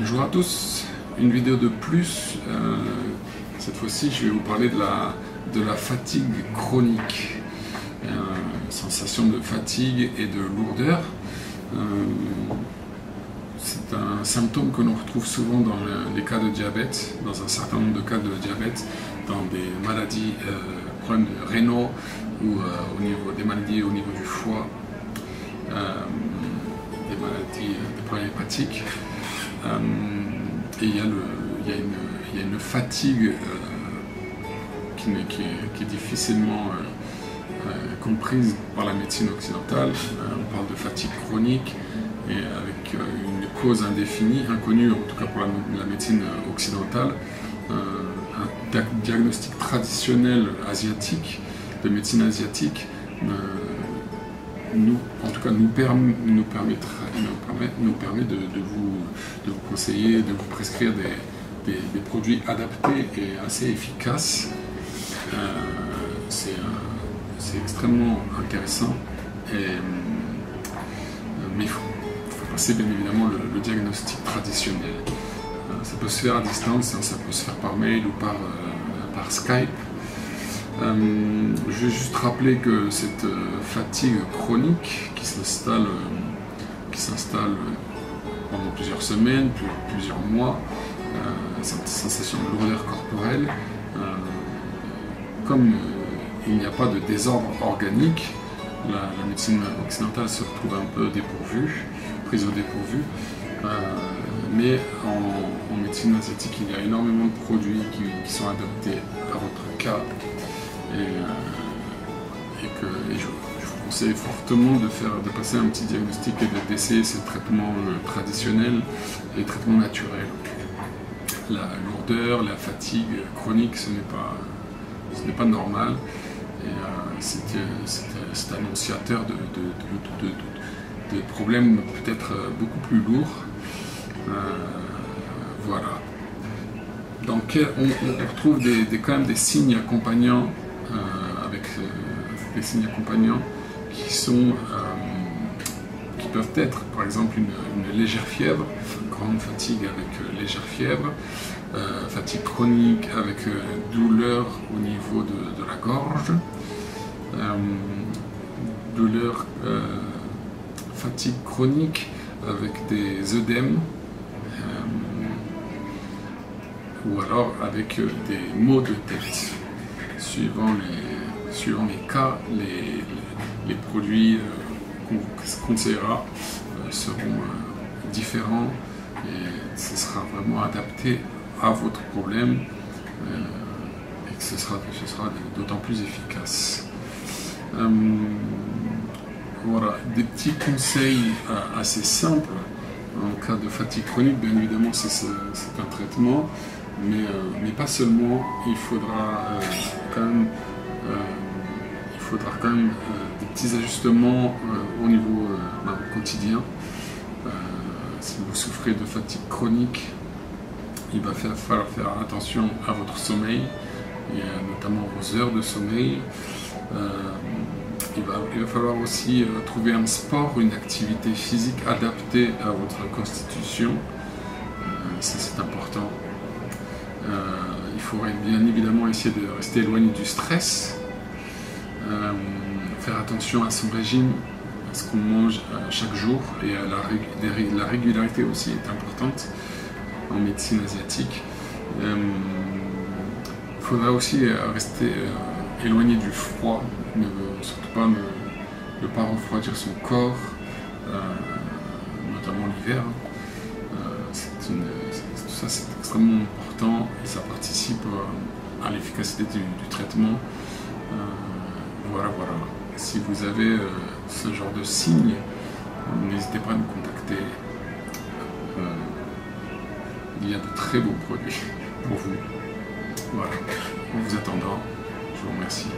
Bonjour à tous, une vidéo de plus. Cette fois-ci, je vais vous parler de la fatigue chronique. Sensation de fatigue et de lourdeur. C'est un symptôme que l'on retrouve souvent dans les cas de diabète, dans un certain nombre de cas de diabète, dans des maladies, problèmes rénaux ou au niveau des maladies au niveau du foie, des maladies, des problèmes hépatiques. Et il y a une fatigue qui est difficilement comprise par la médecine occidentale. On parle de fatigue chronique et avec une cause indéfinie, inconnue en tout cas pour la médecine occidentale. Un diagnostic traditionnel asiatique, de médecine asiatique, nous permet de vous conseiller, de vous prescrire des produits adaptés et assez efficaces. C'est extrêmement intéressant, mais il faut passer bien évidemment le diagnostic traditionnel. Ça peut se faire à distance, ça peut se faire par mail ou par Skype. Je vais juste rappeler que cette fatigue chronique qui s'installe pendant plusieurs semaines, plusieurs mois, cette sensation de lourdeur corporelle, comme il n'y a pas de désordre organique, la médecine occidentale se retrouve un peu dépourvue, prise au dépourvu, mais en médecine asiatique, il y a énormément de produits qui sont adaptés à votre cas. Je vous conseille fortement de passer un petit diagnostic et d'essayer ces traitements traditionnels et traitements naturels. La lourdeur, la fatigue chronique, ce n'est pas normal, et c'est annonciateur de problèmes peut-être beaucoup plus lourds. Voilà. Donc on retrouve quand même des signes accompagnants, avec des signes accompagnants qui peuvent être par exemple une légère fièvre, grande fatigue avec légère fièvre, fatigue chronique avec douleur au niveau de la gorge, fatigue chronique avec des œdèmes, ou alors avec des maux de tête. Suivant les cas, les produits qu'on vous conseillera seront différents, et ce sera vraiment adapté à votre problème, et que ce sera d'autant plus efficace. Voilà, des petits conseils assez simples. En cas de fatigue chronique, bien évidemment, c'est un traitement, mais pas seulement. Il faudra quand même des petits ajustements au niveau quotidien. Si vous souffrez de fatigue chronique, il va falloir faire attention à votre sommeil, et notamment vos heures de sommeil. Il va falloir aussi trouver un sport, une activité physique adaptée à votre constitution. Ça, c'est important. Il faudrait bien évidemment essayer de rester éloigné du stress, faire attention à son régime, à ce qu'on mange chaque jour, et la régularité aussi est importante en médecine asiatique. Il faudra aussi rester éloigné du froid, surtout pas ne pas refroidir son corps, notamment l'hiver. Tout ça, c'est extrêmement important, et ça participe à l'efficacité du traitement. Voilà. Si vous avez ce genre de signes, n'hésitez pas à nous contacter. Il y a de très beaux produits pour vous. Voilà. En vous attendant, je vous remercie.